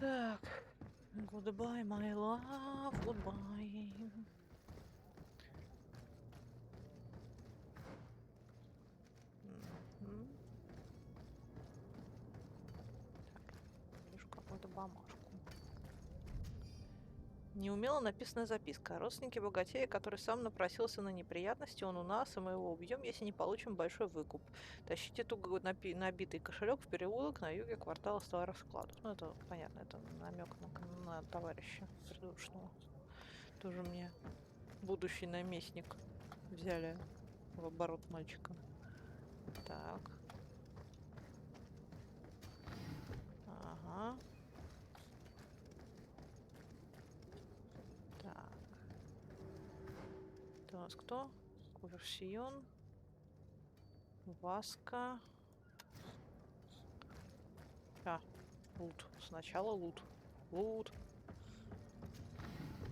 Так. Goodbye, my love. Goodbye. Мгм. Так, вижу какую-то бумажку. Неумело написанная записка. Родственники богатея, который сам напросился на неприятности, он у нас, и мы его убьем, если не получим большой выкуп. Тащите туго набитый кошелек в переулок на юге квартала Староскладов. Ну, это понятно, это намек на товарища предыдущего. Тоже мне будущий наместник взяли в оборот мальчика. Так. Ага. Так. Это у нас кто? Куверсион. Васка. А, лут. Сначала лут. Лут.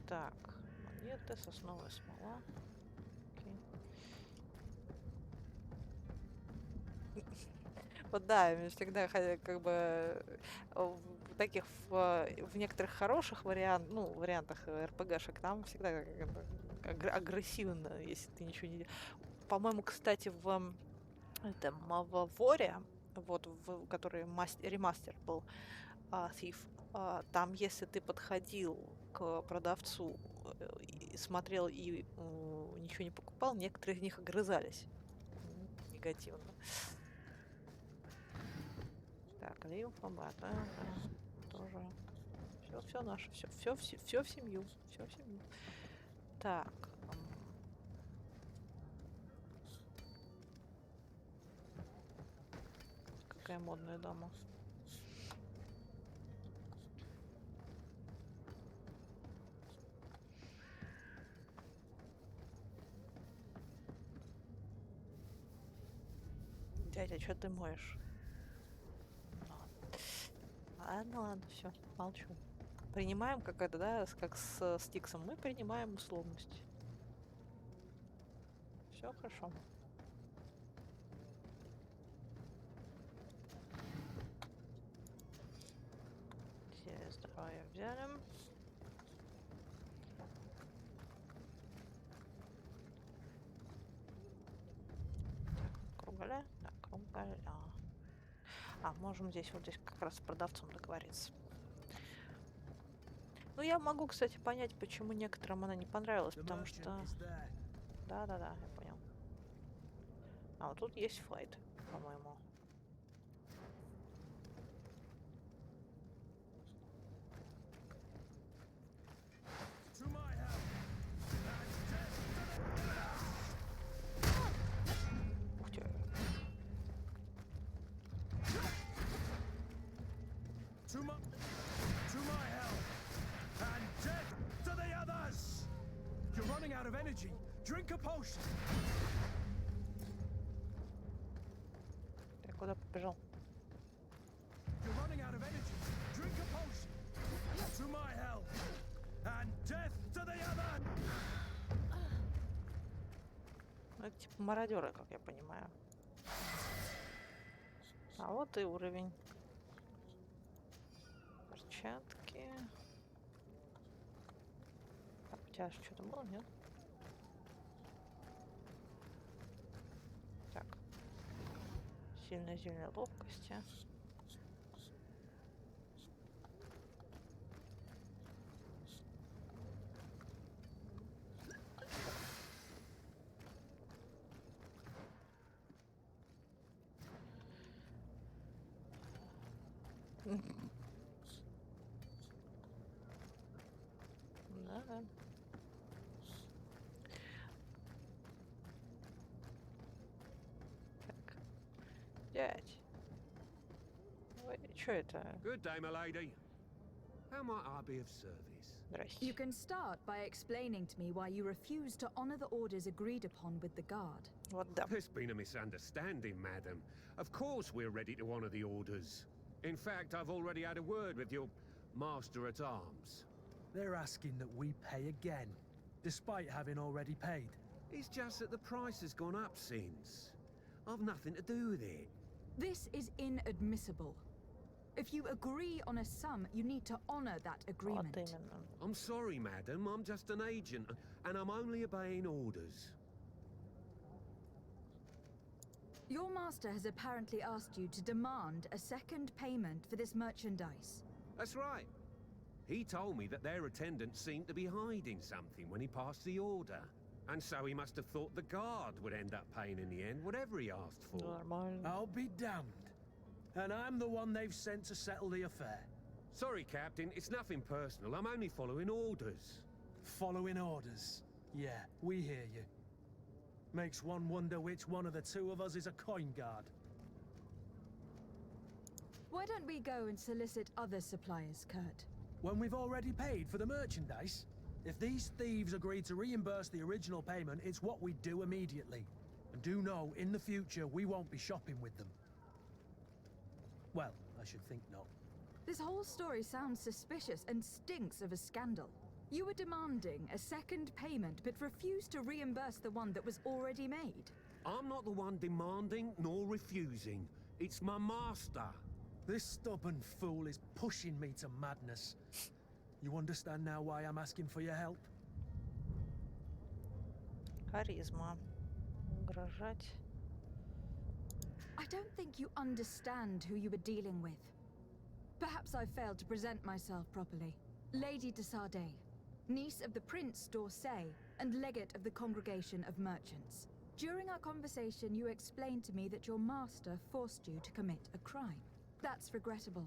Так. Монеты, сосновая смола. Окей. Вот да, мне всегда как бы в таких в некоторых хороших вариантах РПГшек там всегда как бы агрессивно, если ты ничего не... По-моему, кстати, в этом в Воре, вот, который ремастер был, Thief, там, если ты подходил к продавцу и смотрел и ничего не покупал, некоторые из них огрызались негативно. Так, лимфа, да, тоже. Все наше, все в семью, все в семью. Так. Какая модная дама. Дядя, что ты моешь? Ладно, все, молчу. Принимаем как это, да, как с Стиксом. Мы принимаем условности. Все хорошо. Все здоровье взяли. Так, кругаля. Так, кругаля. Можем здесь как раз с продавцом договориться. Ну, я могу, кстати, понять, почему некоторым она не понравилась, потому что... Да, я понял. Вот тут есть файт, по-моему. Ух ты. You're running out of energy. Drink a potion. Ты куда побежал? You're running out of energy. Drink a potion. To my hell. And death to the other. Ну, это типа мародеры, как я понимаю. А вот и уровень. Перчатки. Так, у тебя что-то было, нет? Так. Сильно-сильной ловкости. Да. Так. Дядь. Ой, что это? Good day, my lady. How might I be of service? Здрасте. You can start by explaining to me why you refuse to honor the orders agreed upon with the guard. Вот да. There's been a misunderstanding, madam. Of course we're ready to honor the orders. In fact, I've already had a word with your master-at-arms. They're asking that we pay again, despite having already paid. It's just that the price has gone up since. I've nothing to do with it. This is inadmissible. If you agree on a sum, you need to honor that Вот agreement. именно. I'm sorry, madam. I'm just an agent, and I'm only obeying orders. Your master has apparently asked you to demand a second payment for this merchandise. That's right. He told me that their attendant seemed to be hiding something when he passed the order. And so he must have thought the guard would end up paying in the end, whatever he asked for. Нормально. I'll be damned. And I'm the one they've sent to settle the affair. Sorry, Captain, it's nothing personal. I'm only following orders. Following orders. Yeah, we hear you. Makes one wonder which one of the two of us is a coin guard. Why don't we go and solicit other suppliers, Kurt? When we've already paid for the merchandise? If these thieves agree to reimburse the original payment, it's what we do immediately. And do know, in the future, we won't be shopping with them. Well, I should think not. This whole story sounds suspicious and stinks of a scandal. You were demanding a second payment, but refused to reimburse the one that was already made. I'm not the one demanding nor refusing. It's my master. This stubborn fool is pushing me to madness. You understand now why I'm asking for your help? Харизма. Угрожать. I don't think you understand who you were dealing with. Perhaps I failed to present myself properly. Lady de Sardet, niece of the Prince d'Orsay and legate of the Congregation of Merchants. During our conversation, you explained to me that your master forced you to commit a crime. That's regrettable,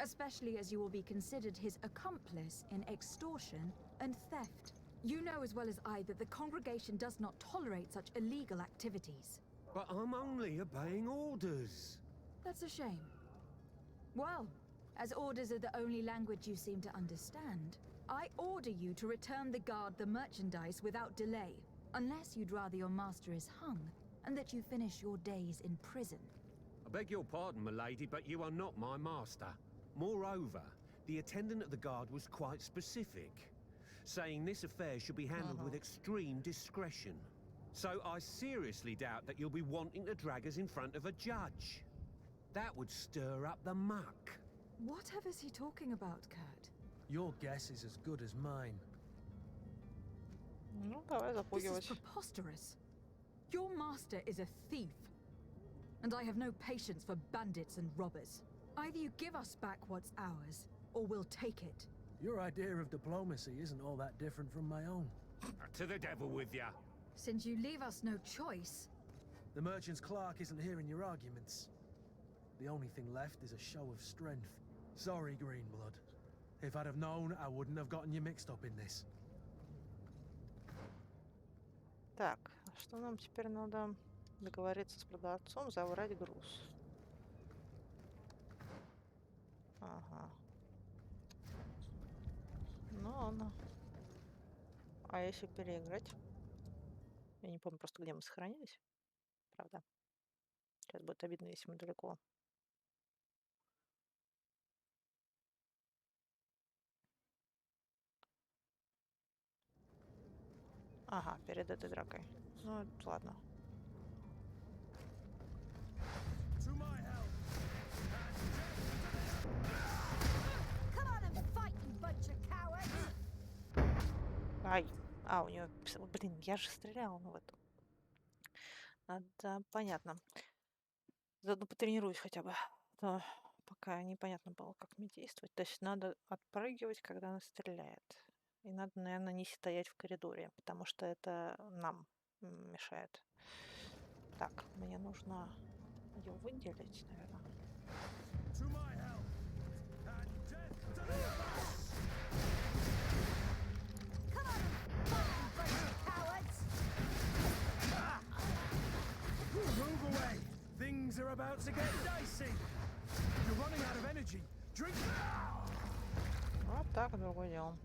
especially as you will be considered his accomplice in extortion and theft. You know as well as I that the congregation does not tolerate such illegal activities. But I'm only obeying orders. That's a shame. Well, as orders are the only language you seem to understand, I order you to return the guard the merchandise without delay, unless you'd rather your master is hung and that you finish your days in prison. I beg your pardon, milady, but you are not my master. Moreover, the attendant of the guard was quite specific, saying this affair should be handled with extreme discretion. So I seriously doubt that you'll be wanting to drag us in front of a judge. That would stir up the muck. Whatever is he talking about, Kurt? Your guess is as good as mine. Ну, давай This is запугивать. preposterous. Your master is a thief, and I have no patience for bandits and robbers. Either you give us back what's ours, or we'll take it. Your idea of diplomacy isn't all that different from my own. To the devil with ya. Since you leave us no choice, The merchant's clerk isn't hearing your arguments. The only thing left is a show of strength. Sorry, Greenblood. If I'd have known, I wouldn't have gotten you mixed up in this. Так, а что нам теперь надо? Договориться с продавцом, забрать груз. Ага. Ну ладно. А если переиграть? Я не помню просто, где мы сохранились. Правда. Сейчас будет обидно, если мы далеко. Ага, перед этой дракой. Ну, ладно. To my help! come on and fight, you bunch of cowards! Ай! А, у нее... Блин, я же стреляла в эту. Да, понятно. Заодно потренируюсь хотя бы. То пока непонятно было, как мне действовать. То есть надо отпрыгивать, когда она стреляет. И надо, наверное, не стоять в коридоре, потому что это нам мешает. Так, мне нужно ее выделить, наверное. To my help! And death to the us! Come on and fight, you bunch of cowards! Move away! Things are about to get dicey! You're running out of energy! Drink now! Вот так, другое дело.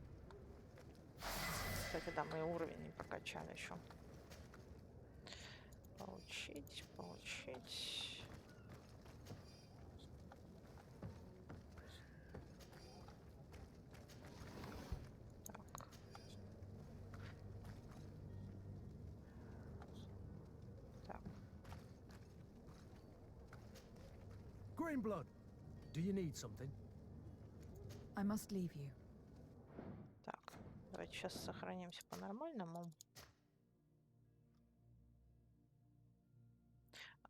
Кстати, да, мы уровень не прокачали еще. Получить, получить. Так. Так. Greenblood, Do you need something? I must leave you. Так, давайте сейчас сохранимся по-нормальному.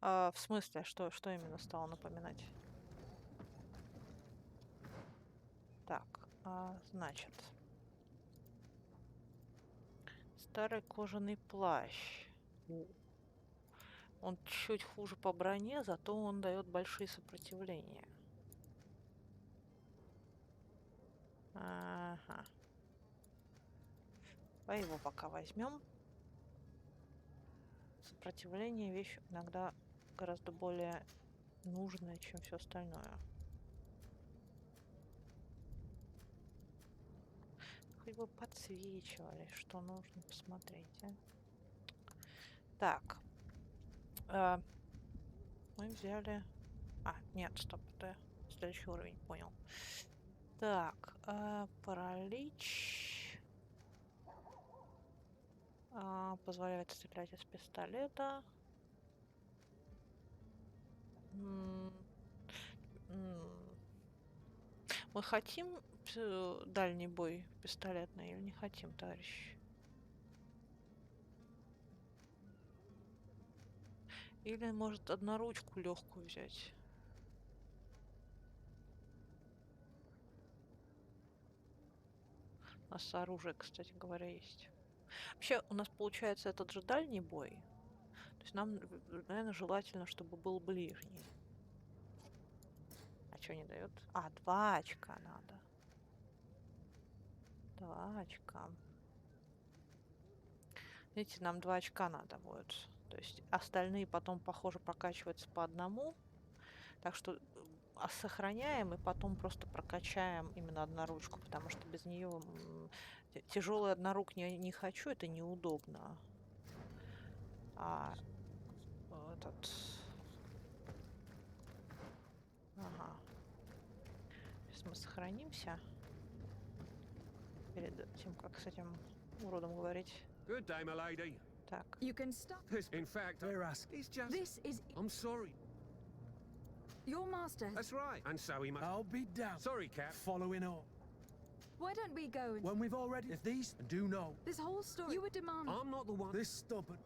В смысле, что именно стало напоминать? Так, значит. Старый кожаный плащ. Он чуть хуже по броне, зато он дает большие сопротивления. Ага. Давай его пока возьмем. Сопротивление вещь иногда гораздо более нужная, чем все остальное. Хоть бы подсвечивали, что нужно посмотреть, а? Так. Мы взяли... нет, стоп, это следующий уровень, понял. Так, паралич. Позволяет стрелять из пистолета. Мы хотим дальний бой пистолетный или не хотим, товарищ? Или, может, одноручку легкую взять? У нас оружие, кстати говоря, есть. Вообще, у нас получается этот же дальний бой. То есть нам, наверное, желательно, чтобы был ближний. А что не дает? 2 очка надо. 2 очка. Видите, нам 2 очка надо будет. То есть остальные потом, похоже, прокачиваются по одному. Так что сохраняем и потом просто прокачаем именно одноручку, потому что без нее тяжелый однорук не хочу, это неудобно. Этот... Ага. Сейчас мы сохранимся. Перед тем, как с этим уродом говорить. Good day, my lady. Так. You can stop. In fact, We're asking. it's just... This is I'm sorry. your master. That's right. And so he must... I'll be damned. Sorry, Cap. Following up. Why don't we go and... When we've already... If these do know, This whole story... You were demanding... I'm not the one... this stubborn...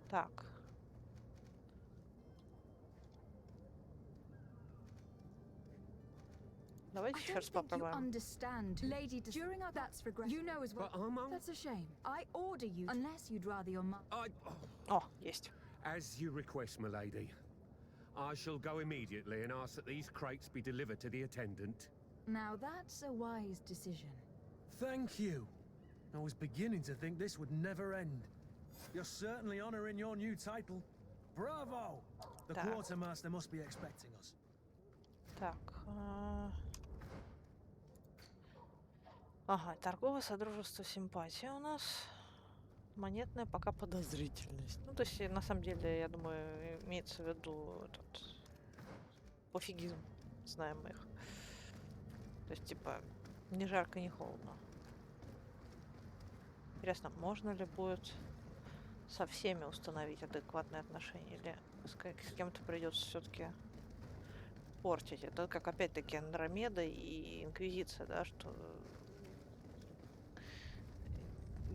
Так. Давайте I еще don't раз think you попробуем. understand. Lady, during our... That's regret. You know as well... But I'm... That's a shame. I order you... Unless you'd rather your mother... I... Есть. As you request, my lady. I shall go immediately and ask that these crates be delivered to the attendant. Now that's a wise decision. Thank you. I was beginning to think this would never end. You're certainly honoring your new title. Bravo! The Так. quartermaster must be expecting us. Так. Ага, торговое содружество симпатия у нас. Монетная пока подозрительность. Ну, то есть, на самом деле, я думаю, имеется в виду этот пофигизм. Знаем мы их. То есть, типа, ни жарко, ни холодно. Интересно, можно ли будет со всеми установить адекватные отношения? Или с кем-то придется все-таки портить? Это как, опять-таки, Андромеда и Инквизиция, да, что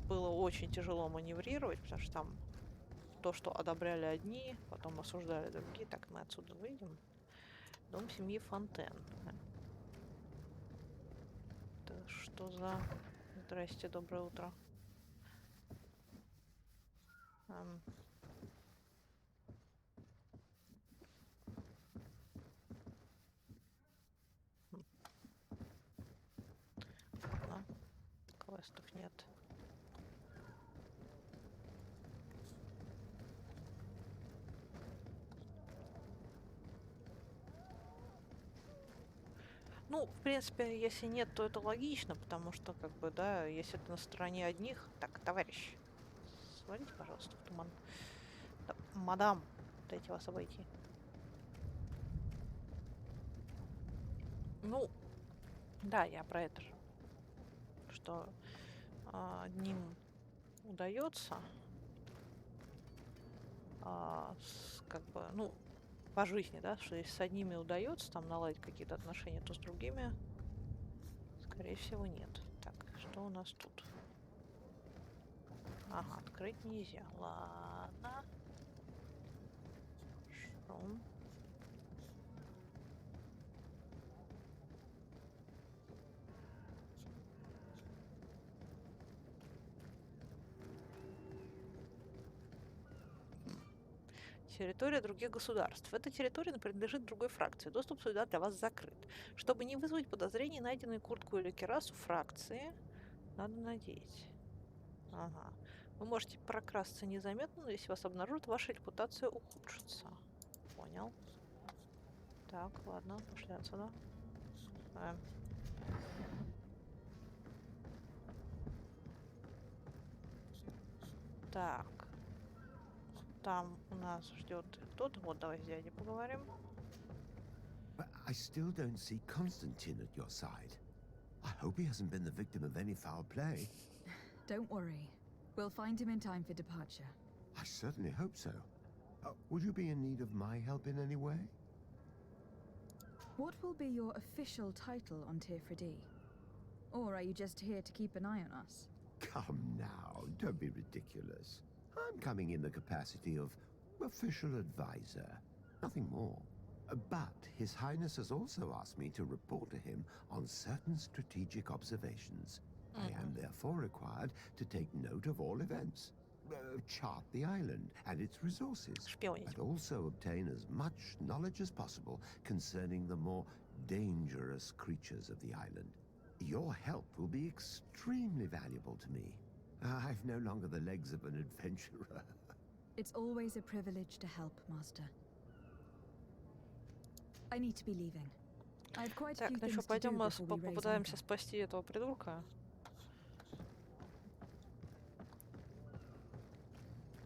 было очень тяжело маневрировать, потому что там то, что одобряли одни, потом осуждали другие. Так, мы отсюда выйдем. Дом семьи Фонтен. Это что за... Здрасте, доброе утро. Ладно. Квестов нет. Ну, в принципе, если нет, то это логично, потому что, как бы, да, если это на стороне одних... Так, товарищ, свалите, пожалуйста, в туман. Да, мадам, дайте вас обойти. Ну, да, я про это же. Что одним удается, как бы, ну, по жизни, да, что если с одними удается там наладить какие-то отношения, то с другими, скорее всего, нет. Так, что у нас тут? Ага, открыть нельзя. Ладно. Хорошо. Территория других государств. Эта территория принадлежит другой фракции. Доступ сюда для вас закрыт. Чтобы не вызвать подозрений, найденную куртку или кирасу фракции надо надеть. Ага. Вы можете прокрасться незаметно, но если вас обнаружат, ваша репутация ухудшится. Понял. Так, ладно, пошли отсюда. Так. Там у нас ждет кто-то. Вот, давай с дядей поговорим. But I still don't see Constantine at your side. I hope he hasn't been the victim of any foul play. Don't worry. We'll find him in time for departure. I certainly hope so. Would you be in need of my help in any way? What will be your official title on Tifredi? Or are you just here to keep an eye on us? Come now, don't be ridiculous. I'm coming in the capacity of official advisor, nothing more. But His Highness has also asked me to report to him on certain strategic observations. I am therefore required to take note of all events, chart the island and its resources, Шпионить. and also obtain as much knowledge as possible concerning the more dangerous creatures of the island. Your help will be extremely valuable to me. I've no longer the legs of an adventurer. It's always a privilege to help, Master. I need to be leaving. I have quite a Так, few ну things что, to do пойдем before we raise попытаемся anchor. спасти этого придурка.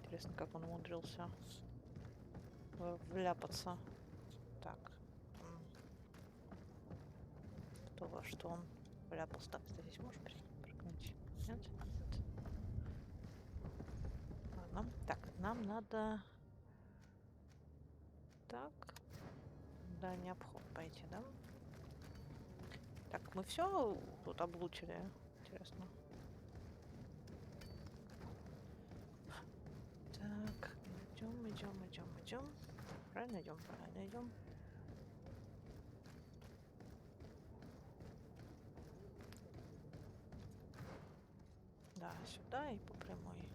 Интересно, как он умудрился вляпаться. Так. Кто во что он вляпался? Так, ты здесь можешь прыгнуть? Нет? Нет. Ладно. Так, нам надо... Так. Да, не обход пойти, да? Так, мы все тут облучили. Интересно. Так, идем. Правильно идем? Правильно идем. Да, сюда и по прямой.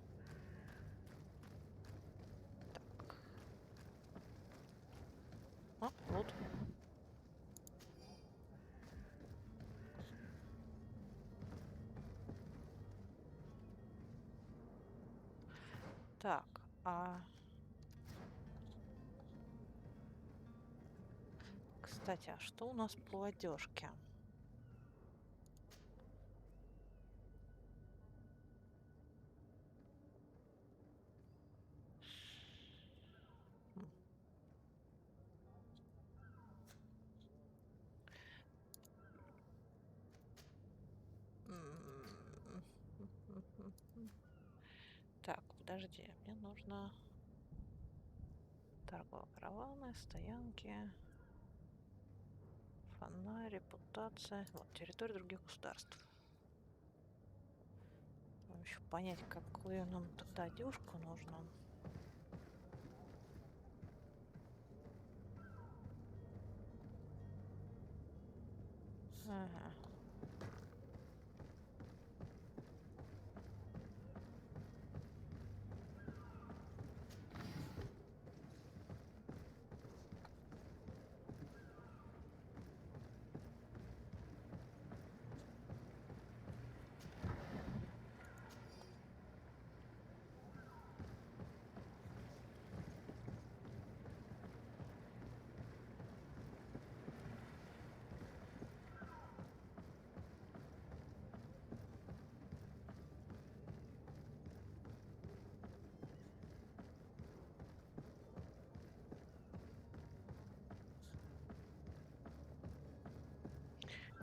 Так. А, вот. Так, кстати, а что у нас по одежке? Так, подожди, мне нужно торговые караваны, стоянки, фонарь, репутация. Вот, территория других государств. Нам еще понять, какую нам тогда одежку нужно. Ага.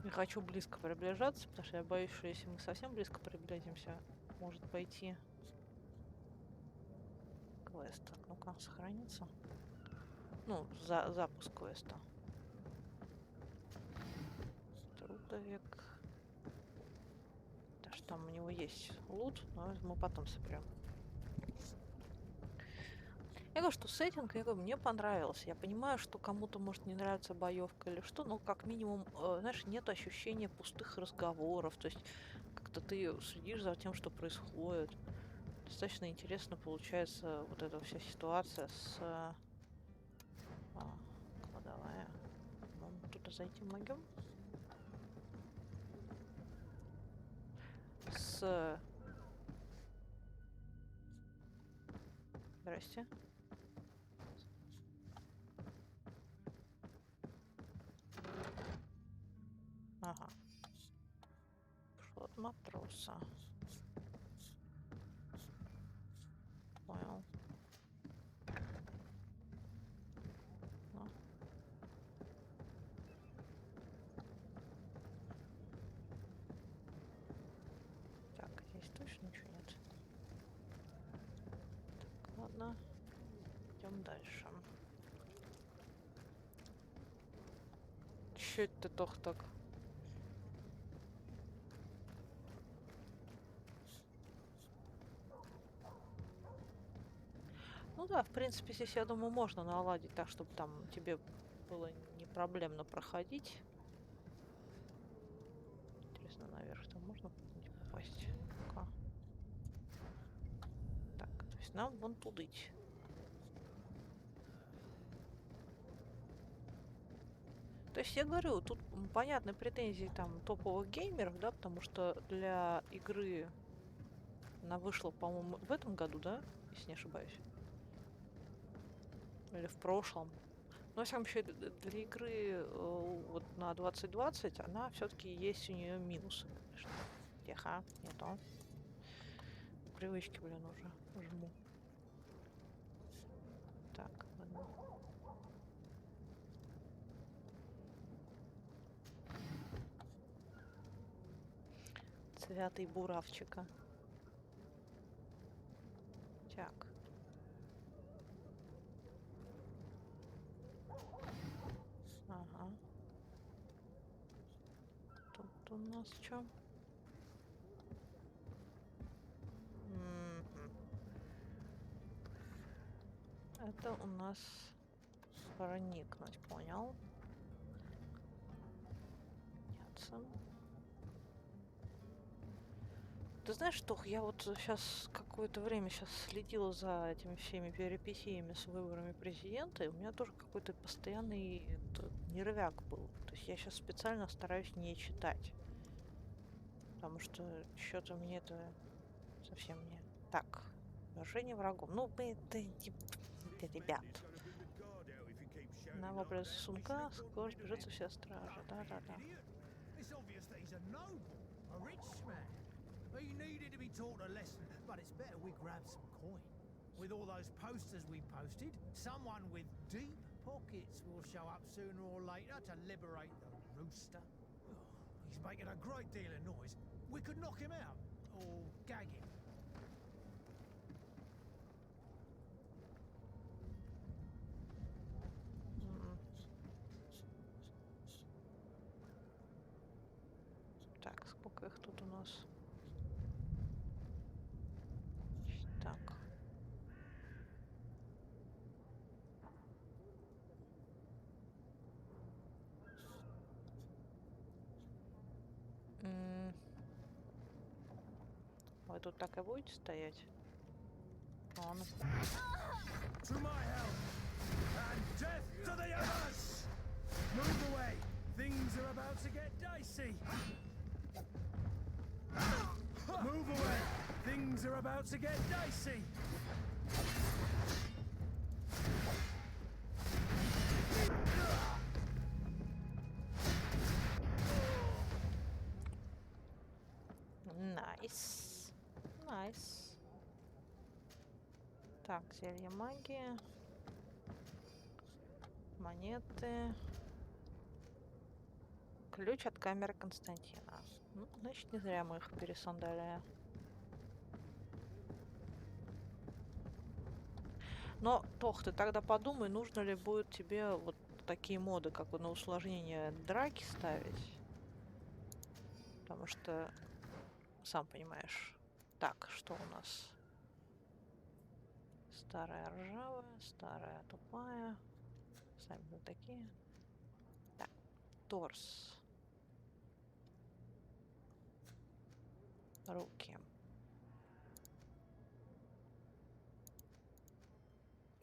Не хочу близко приближаться, потому что я боюсь, что если мы совсем близко приблизимся, может пойти квест. Так, ну-ка, сохранится. Ну, запуск квеста. Трудовик. Даже там у него есть лут, но мы потом соберем. Я говорю, что сеттинг, я говорю, мне понравился. Я понимаю, что кому-то может не нравиться боевка или что, но как минимум, знаешь, нет ощущения пустых разговоров. То есть как-то ты следишь за тем, что происходит. Достаточно интересно получается вот эта вся ситуация с кладовая. Мы туда зайти могем? Здрасте. Ага. Пошло от матроса. Понял. Ну. Так, здесь точно ничего нет. Так, ладно. Идем дальше. Чё это toch так? Ну да, в принципе, здесь, я думаю, можно наладить так, чтобы там тебе было не проблемно проходить. Интересно, наверх там можно попасть? Ну-ка. Так, то есть нам вон тудыть. То есть я говорю, тут понятны претензии там топовых геймеров, да, потому что для игры она вышла, по-моему, в этом году, да, если не ошибаюсь. Или в прошлом. Но, во всяком случае, для игры вот на 2020 она все-таки есть у нее минусы, конечно. Тихо, не то. Привычки, блин, уже жму. Так, ладно. Цвятый буравчика. Так. Ага. Тут у нас что? Это у нас проникнуть, понял? Нет. Ты знаешь что, я вот сейчас какое-то время следила за этими всеми перипетиями с выборами президента, и у меня тоже какой-то постоянный нервяк был. То есть я сейчас специально стараюсь не читать. Потому что что-то мне это совсем не... Так, вторжение врагом. Ну, это ребят. На вопрос сумка скоро сбежатся все стражи. Да-да-да. He needed to be taught a lesson, but it's better we grab some coin. With all those posters we posted, someone with deep pockets will show up sooner or later to liberate the rooster. Oh, he's making a great deal of noise. We could knock him out, or gag him. Так, сколько их тут у нас? Так. Вы тут так и будете стоять? Ладно. To my help, and death to the others! Move away! Things are about to get dicey! Move away! Things are about to get dicey! Найс. Найс. Так, зелье магии. Монеты. Ключ от камеры Константина. Ну, значит, не зря мы их пересандали. Но, Тох, ты тогда подумай, нужно ли будет тебе вот такие моды, как на усложнение драки ставить. Потому что, сам понимаешь. Так, что у нас? Старая ржавая, старая тупая. Сами вы такие. Так, торс. Руки.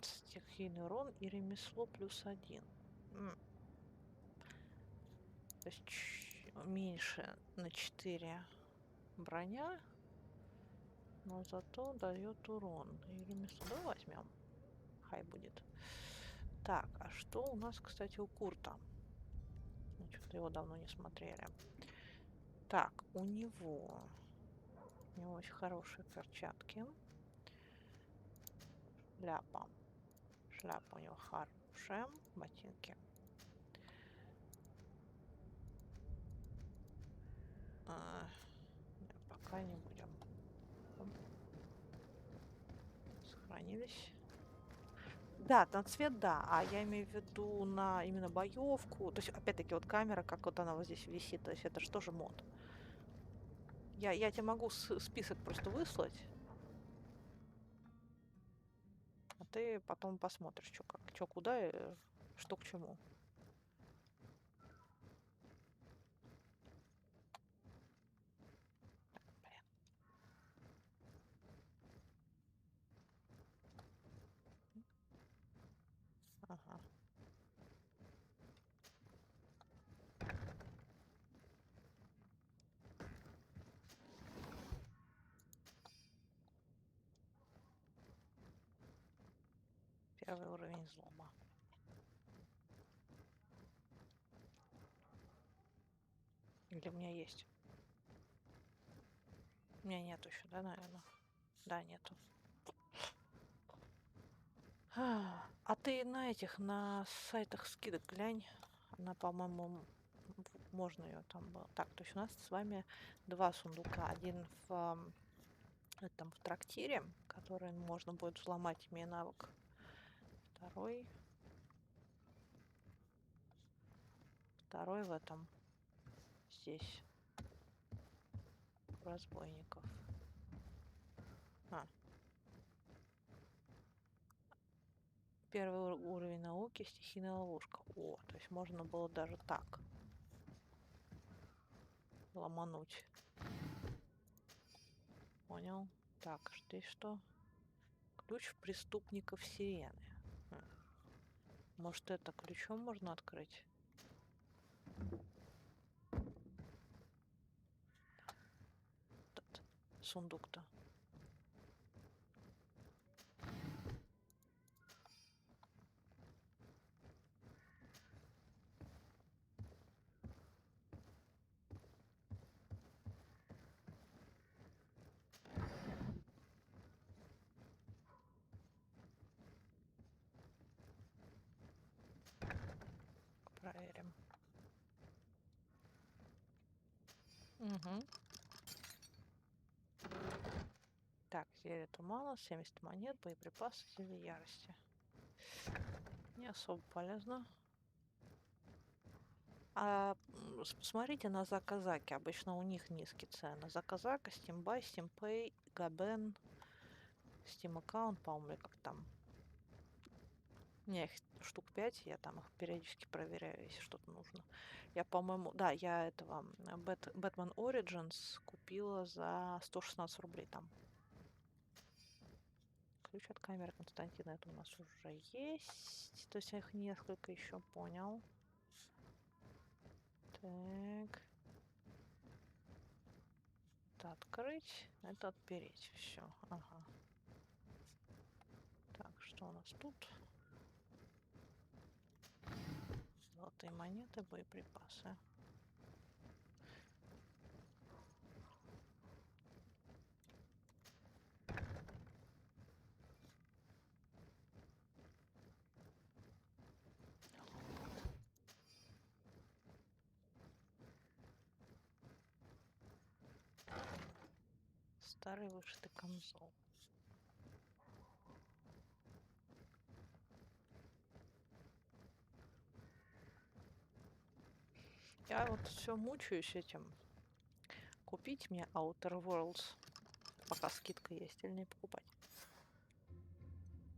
Стихийный урон и ремесло +1. То есть меньше на 4 броня, но зато дает урон. И ремесло. Давай возьмем. Хай будет. Так, а что у нас, кстати, у Курта? Мы что-то его давно не смотрели. Так, у него очень хорошие перчатки. Шляпа. Шляпа у него хорошая. Ботинки. Нет, пока не будем. Сохранились. Да, на цвет, да. А я имею в виду на именно боевку. То есть, опять-таки, вот камера, как вот она вот здесь висит. То есть, это же тоже мод. Я тебе могу список просто выслать. А ты потом посмотришь, что как, что куда, что к чему. Блин. Ага. Первый уровень взлома. Или у меня есть? У меня нет еще, да, наверное? Да, нету. А ты на этих, на сайтах скидок глянь. Она, по-моему, можно ее там было. Так, то есть у нас с вами 2 сундука. Один в этом в трактире, который можно будет взломать, имея навык. Второй в этом. Здесь. У разбойников. Первый уровень науки, стихийная ловушка. О, то есть можно было даже так ломануть. Понял. Так, здесь что? Ключ преступников сирены. Может, это ключом можно открыть? Этот сундук-то. Проверим. Угу. Так, зелье-то мало. 70 монет, боеприпасы, зелье ярости. Не особо полезно. Посмотрите на Заказаки. Обычно у них низкие цены. Заказака, Steambuy, Steampay, Габен, Steam аккаунт, по-моему, как там. У меня их штук 5, я там их периодически проверяю, если что-то нужно. Я, по-моему, да, я этого Batman Origins купила за 116 рублей там. Ключ от камеры Константина, это у нас уже есть. То есть я их несколько еще понял. Так. Это открыть, это отпереть. Все, ага. Так, что у нас тут? Золотые монеты, боеприпасы. Старый вышитый камзол. Я вот все мучаюсь этим. Купить мне Outer Worlds, пока скидка есть, или не покупать?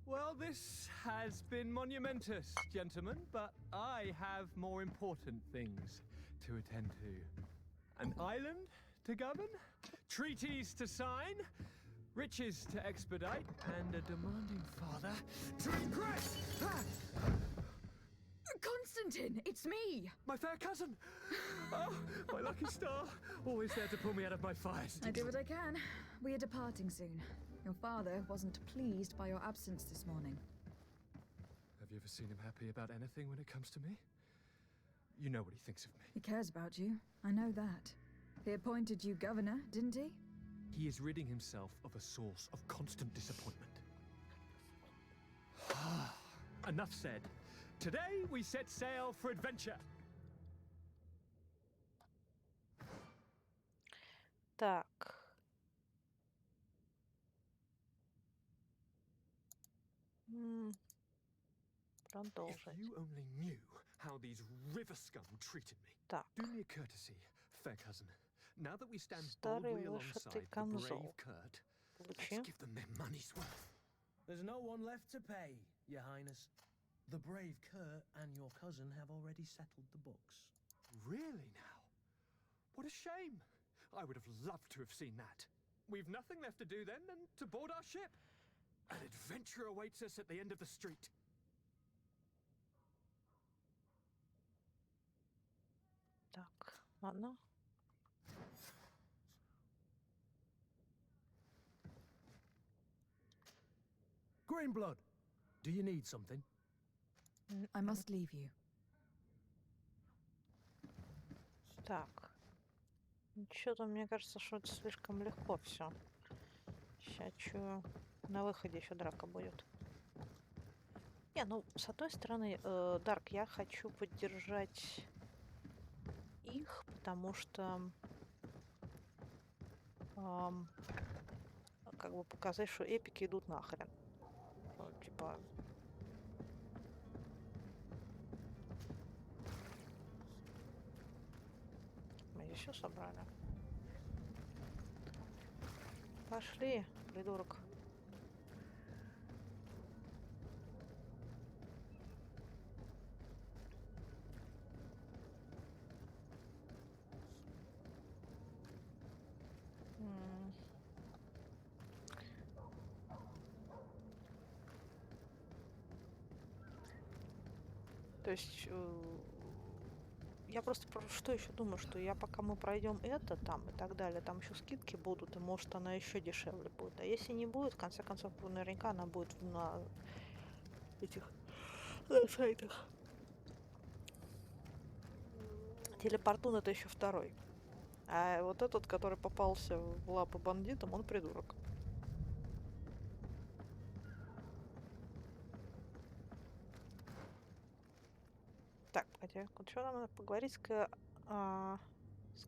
Well, this has been monumentous, gentlemen, but I have more important things to attend to. An island to govern, treaties to sign, riches to expedite, and a demanding father to impress! Constantine, it's me! My fair cousin! Oh, my lucky star! Always there to pull me out of my fires. I do what I can. We are departing soon. Your father wasn't pleased by your absence this morning. Have you ever seen him happy about anything when it comes to me? You know what he thinks of me. He cares about you. I know that. He appointed you governor, didn't he? He is ridding himself of a source of constant disappointment. Enough said. Today we set sail for adventure. Так. If Продолжить. you only knew how these river scum treated me. Так. Do me a courtesy, fair cousin. Now that we stand Старый boldly вышитый alongside the камзол. brave Kurt, Получи. let's give them their money's worth. There's no one left to pay, Your Highness. The brave Kurt and your cousin have already settled the books. Really now? What a shame. I would have loved to have seen that. We've nothing left to do then than to board our ship. An adventure awaits us at the end of the street. Так, ладно. Greenblood, do you need something? I must leave you. Так. Что-то мне кажется, что это слишком легко все. Сейчас чую, на выходе еще драка будет. Не, ну, с одной стороны, Дарк, я хочу поддержать их, потому что как бы показать, что эпики идут нахрен. Ну, типа... Мы здесь все собрали. Пошли, придурок. То есть я просто что еще думаю, что я пока мы пройдем это там и так далее, там еще скидки будут, и может она еще дешевле будет. А если не будет, в конце концов, наверняка она будет на этих на сайтах. Телепортун это еще второй. А вот этот, который попался в лапы бандитам, он придурок. Так, хотя, что нам надо поговорить с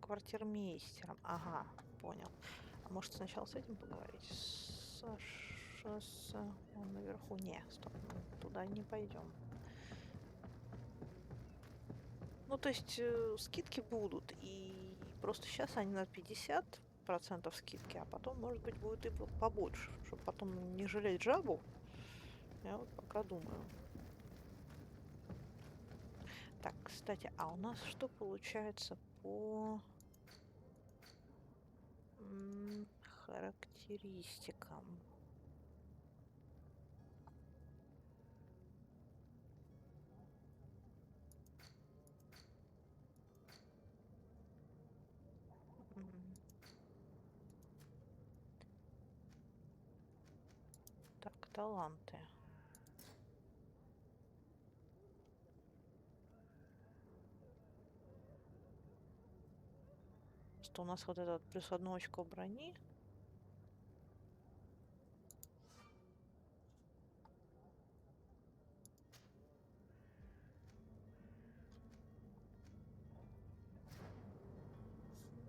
квартирмейстером? Ага, понял. А может сначала с этим поговорить? Он наверху. Не, стоп, мы туда не пойдем. Ну, то есть скидки будут, и просто сейчас они на 50% скидки, а потом, может быть, будет и побольше, чтобы потом не жалеть жабу. Я вот пока думаю. Так, кстати, а у нас что получается по характеристикам? Так, таланты. Что у нас вот этот плюс 1 очко брони.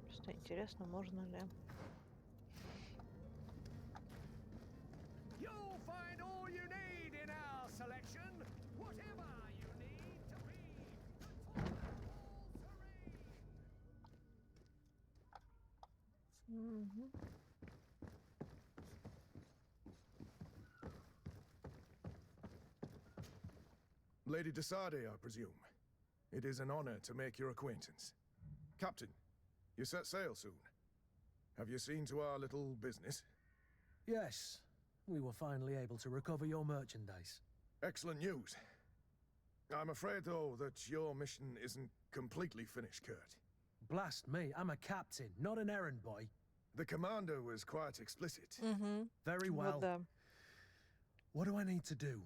Просто интересно, можно ли... You'll find all you need in our selection, whatever you need to be. Мгм. Lady Desade, I presume. It is an honor to make your acquaintance. Captain, you set sail soon. Have you seen to our little business? Yes, we were finally able to recover your merchandise. Excellent news. I'm afraid, though, that your mission isn't completely finished, Kurt. Blast me, I'm a captain, not an errand boy. The commander was quite explicit. Мгм. Very Вот well. да. What do I need to do?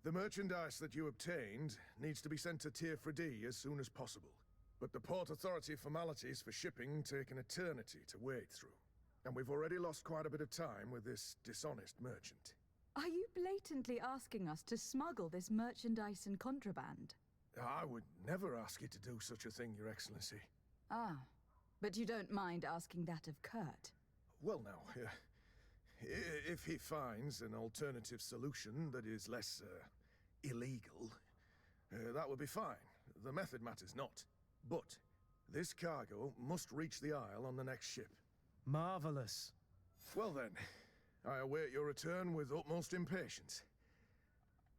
The merchandise that you obtained needs to be sent to Tier 4D as soon as possible. But the Port Authority formalities for shipping take an eternity to wade through. And we've already lost quite a bit of time with this dishonest merchant. Are you blatantly asking us to smuggle this merchandise and contraband? I would never ask you to do such a thing, Your Excellency. Ah, but you don't mind asking that of Kurt? Well, now, if he finds an alternative solution that is less illegal, that would be fine. The method matters not. But this cargo must reach the Isle on the next ship. Marvelous. Well then, I await your return with utmost impatience.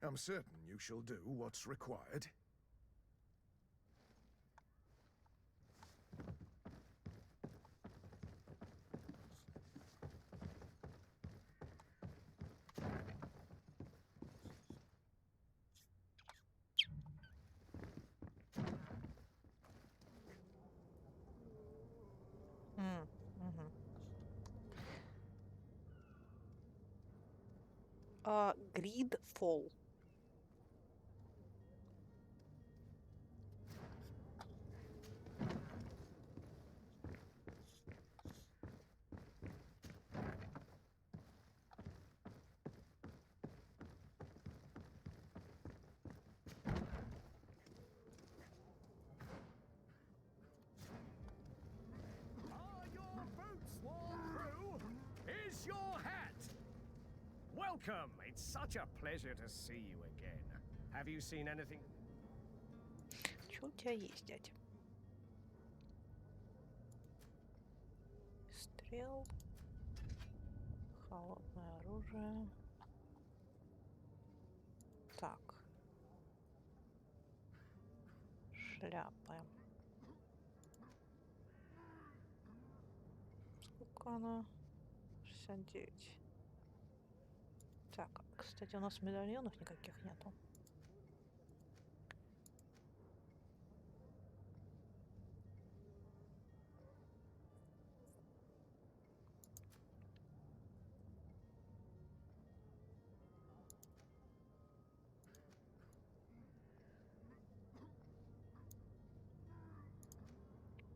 I'm certain you shall do what's required. Мгм. Greedfall. Are your boots worn through? Is your hat? Welcome. It's such a pleasure to see you again. Have you seen anything? Что у тебя есть, дядя? Стрел. Холодное оружие. Так. Шляпы. Сколько она? 69. Так, кстати, у нас медальонов никаких нету.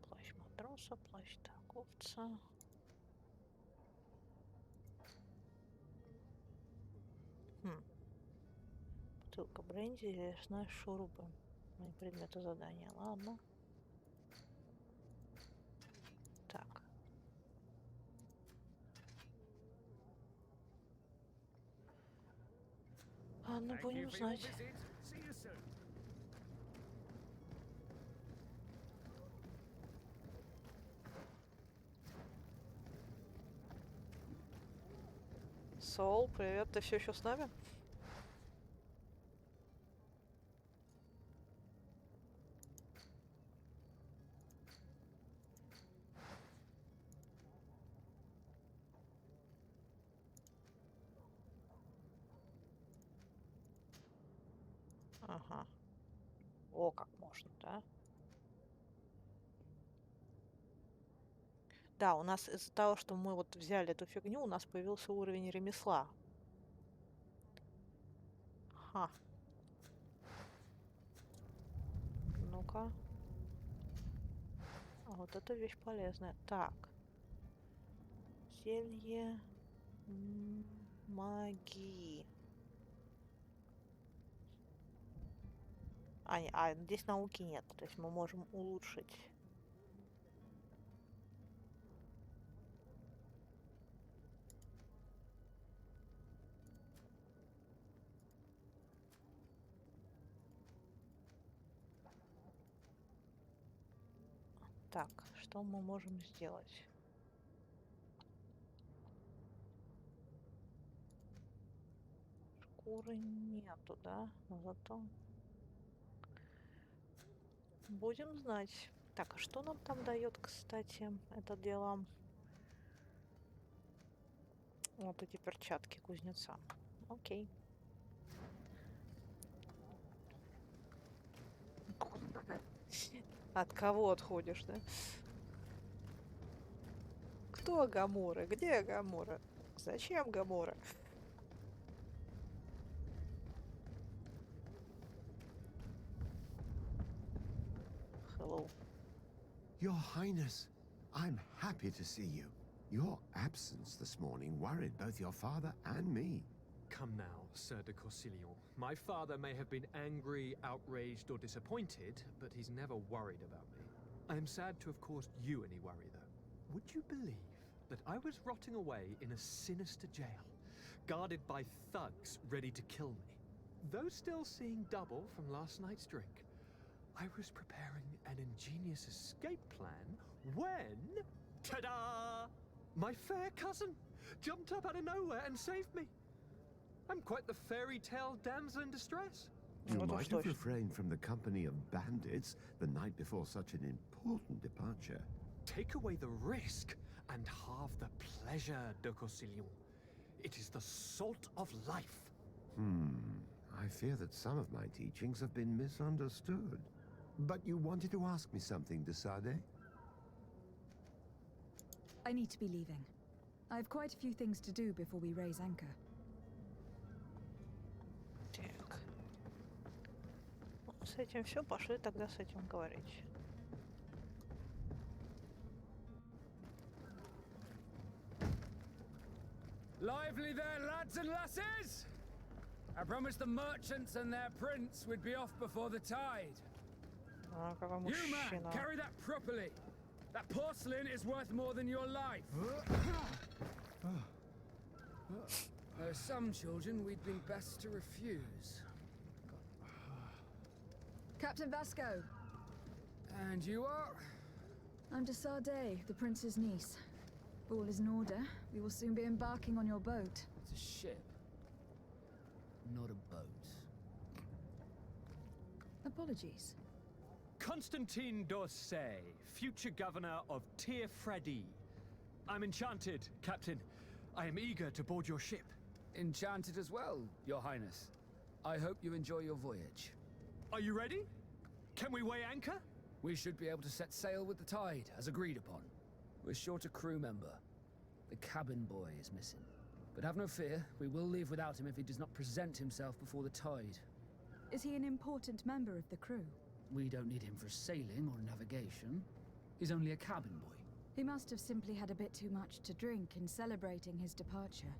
Плащ матроса, плащ торговца. Бутылка бренди или лесной шурупы. Мои предметы задания. Ладно. Так. Ладно, Thank you будем for your знать. visit. See you soon. Сол, привет, ты все еще с нами? Ага. О, как можно, да? Да, у нас из-за того, что мы вот взяли эту фигню, у нас появился уровень ремесла. Ха. Ну-ка. А вот эта вещь полезная. Так. Зелье магии. Здесь науки нет. То есть мы можем улучшить. Так, что мы можем сделать? шкуры нету, да? Зато будем знать. Так, а что нам там дает, кстати, это дело? Вот эти перчатки кузнеца. Окей. От кого отходишь, да? Кто Гамора? Где Гамора? Зачем Гамора? Hello. Your Highness, I'm happy to see you. Your absence this morning worried both your father and me. Come now, Sir de Corsilion. My father may have been angry, outraged, or disappointed, but he's never worried about me. I am sad to have caused you any worry, though. Would you believe that I was rotting away in a sinister jail, guarded by thugs ready to kill me? Though still seeing double from last night's drink, I was preparing an ingenious escape plan when... Ta-da! My fair cousin jumped up out of nowhere and saved me. I'm quite the fairy tale damsel in distress. You Вот уж might have точно. refrained from the company of bandits the night before such an important departure. Take away the risk and halve the pleasure, de Corsilion. It is the salt of life. I fear that some of my teachings have been misunderstood. But you wanted to ask me something, de Sade? I need to be leaving. I have quite a few things to do before we raise anchor. Так. Ну, с этим все, пошли тогда с этим говорить. Lively there, lads and lasses! I promised the merchants and their prince we'd be off before the tide. А, какой You, man, мужчина. carry that properly. That porcelain is worth more than your life. There are some children we'd been best to refuse. Captain Vasco, And you are? I'm de Sade, the prince's niece. All is in order. We will soon be embarking on your boat. It's a ship, not a boat. Apologies. Constantine d'Orsay, future governor of Tir Freddy. I'm enchanted, Captain. I am eager to board your ship. Enchanted as well, Your Highness. I hope you enjoy your voyage. Are you ready? Can we weigh anchor? We should be able to set sail with the tide, as agreed upon. We're short a crew member. The cabin boy is missing. But have no fear, we will leave without him if he does not present himself before the tide. Is he an important member of the crew? We don't need him for sailing or navigation. He's only a cabin boy. He must have simply had a bit too much to drink in celebrating his departure.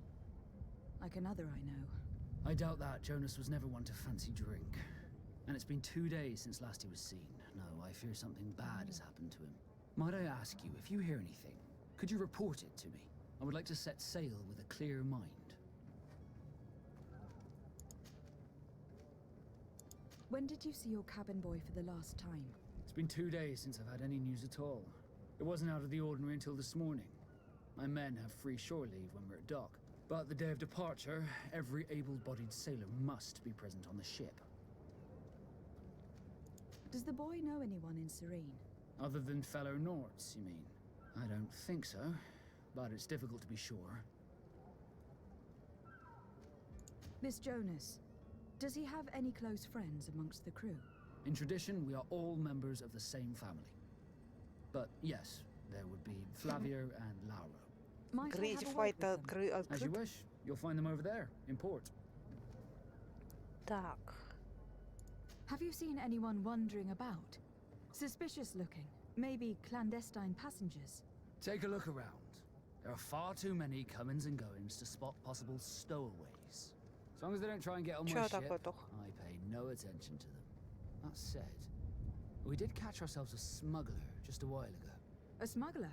Like another I know. I doubt that. Jonas was never one to fancy drink. And it's been 2 days since last he was seen. No, I fear something bad has happened to him. Might I ask you, if you hear anything, could you report it to me? I would like to set sail with a clear mind. When did you see your cabin boy for the last time? It's been 2 days since I've had any news at all. It wasn't out of the ordinary until this morning. My men have free shore leave when we're at dock. But the day of departure, every able-bodied sailor must be present on the ship. Does the boy know anyone in Serene? Other than fellow Norts, you mean? I don't think so, but it's difficult to be sure. Miss Jonas, does he have any close friends amongst the crew? In tradition, we are all members of the same family. But yes, there would be Flavio and Lauro. Might I have a word Greedfall with them? As you открыт. wish, you'll find them over there, in port. Так. Have you seen anyone wandering about? Suspicious looking. Maybe clandestine passengers. Take a look around. There are far too many comings and goings to spot possible stowaways. As long as they don't try and get on my Чё ship, такое, Тох? I pay no attention to them. That said, we did catch ourselves a smuggler just a while ago. A smuggler?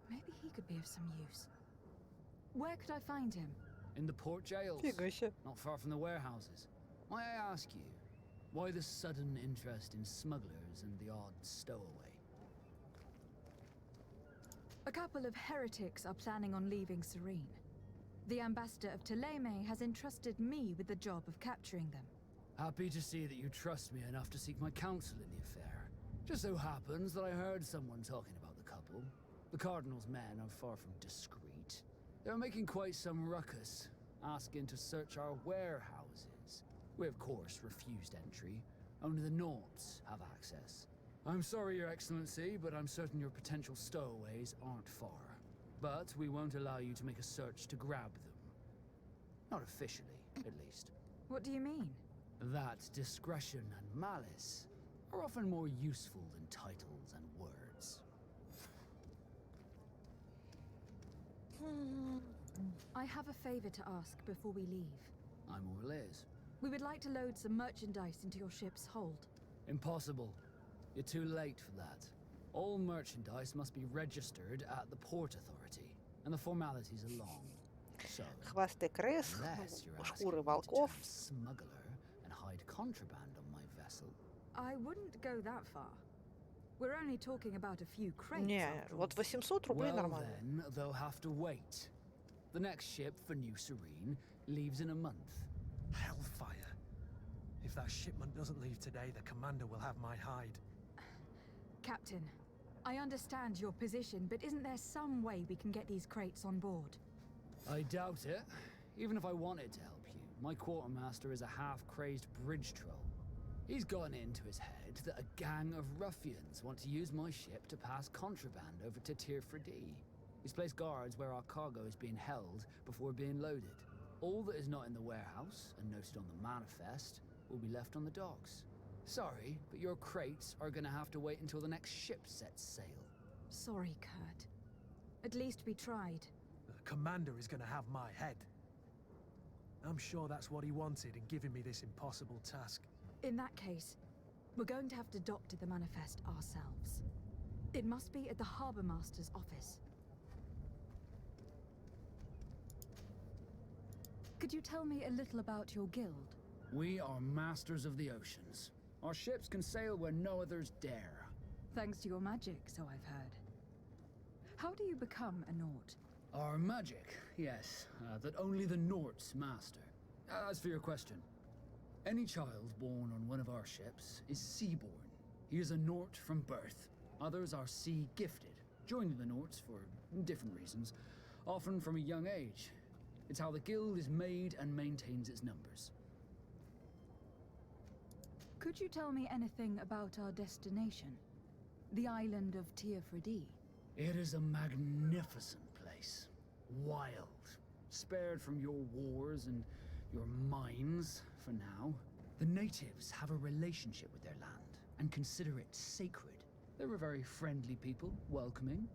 Maybe he could be of some use. Where could I find him? In the port jails, Фига себе. not far from the warehouses. Might I ask you, why the sudden interest in smugglers and the odd stowaway? A couple of heretics are planning on leaving Serene. The ambassador of Ptolemy has entrusted me with the job of capturing them. Happy to see that you trust me enough to seek my counsel in the affair. Just so happens that I heard someone talking about the couple. The Cardinal's men are far from discreet. They're making quite some ruckus, asking to search our warehouses. We, of course, refused entry. Only the Nords have access. I'm sorry, Your Excellency, but I'm certain your potential stowaways aren't far. But we won't allow you to make a search to grab them. Not officially, at least. What do you mean? That discretion and malice are often more useful than titles and words. I have a favor to ask before we leave. I'm all ears. We would like to load some merchandise into your ship's hold. Impossible. You're too late for that. All merchandise must be registered at the Port Authority, and the formalities are long. So, Хвосты крыс, unless you're asking шкуры me to волков. turn smuggler and hide contraband on my vessel, I wouldn't go that far. We're only talking about a few crates. Не, after all. вот 800 рублей well нормально. then, they'll have to wait. The next ship for New Serene leaves in a month. Hellfire. If that shipment doesn't leave today, the commander will have my hide. Captain, I understand your position, but isn't there some way we can get these crates on board? I doubt it. Even if I wanted to help you, my quartermaster is a half-crazed bridge troll. He's gotten into his head that a gang of ruffians want to use my ship to pass contraband over to Tirfredi. He's placed guards where our cargo is being held before being loaded. All that is not in the warehouse and noted on the manifest will be left on the docks. Sorry, but your crates are gonna have to wait until the next ship sets sail. Sorry, Kurt. At least we tried. The commander is going to have my head. I'm sure that's what he wanted in giving me this impossible task. In that case, we're going to have to doctor the manifest ourselves. It must be at the Harbour Master's office. Could you tell me a little about your guild? We are masters of the oceans. Our ships can sail where no others dare. Thanks to your magic, so I've heard. How do you become a Nord? Our magic, yes, that only the Norts master. As for your question, any child born on one of our ships is seaborn. He is a Nort from birth. Others are sea-gifted, joining the Norts for different reasons, often from a young age. It's how the guild is made and maintains its numbers. Could you tell me anything about our destination? The island of Tirfredi? It is a magnificent place. Wild. Spared from your wars and your mines, for now. The natives have a relationship with their land and consider it sacred. They're a very friendly people, welcoming,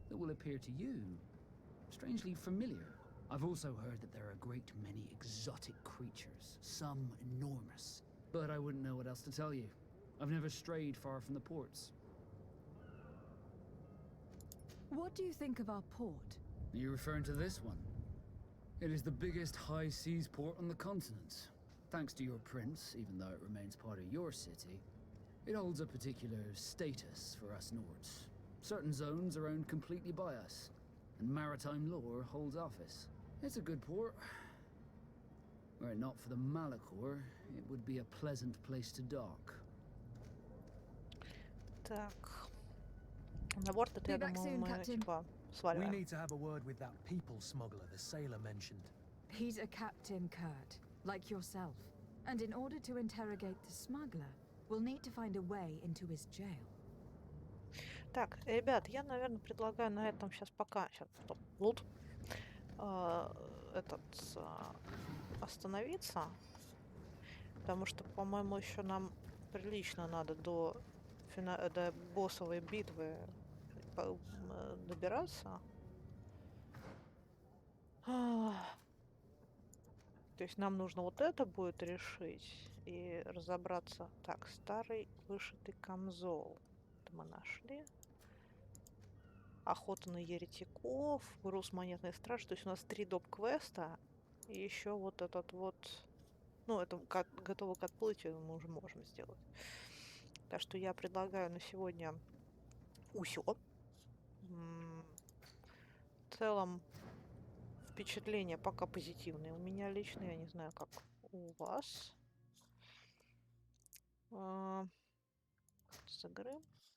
that will appear to you strangely familiar. I've also heard that there are a great many exotic creatures, some enormous. But I wouldn't know what else to tell you. I've never strayed far from the ports. What do you think of our port? Are you referring to this one? It is the biggest high seas port on the continent. Thanks to your prince, even though it remains part of your city, it holds a particular status for us Nords. Certain zones are owned completely by us, and maritime law holds office. It's a good port. Were it not for the Malachor, it would be a pleasant place to dock. Так. На борт это, я Be back думаю, soon, мы Captain. типа We сваливаем. need to have a word with that people smuggler the sailor mentioned. He's a captain, Kurt, like yourself. And in order to interrogate the smuggler, we'll need to find a way into his jail. Так, ребят, я, наверное, предлагаю на этом сейчас пока... Сейчас, стоп, лут. Остановиться. Потому что, по-моему, еще нам прилично надо до боссовой битвы добираться. То есть нам нужно вот это будет решить и разобраться. Так, старый вышитый камзол. Это мы нашли. Охота на еретиков, груз монетной стражи. То есть у нас 3 доп-квеста. И еще вот этот вот... Ну, это готово к отплытию мы уже можем сделать. Так что я предлагаю на сегодня усё. В целом, в впечатления пока позитивные. У меня лично, я не знаю, как у вас. С игры.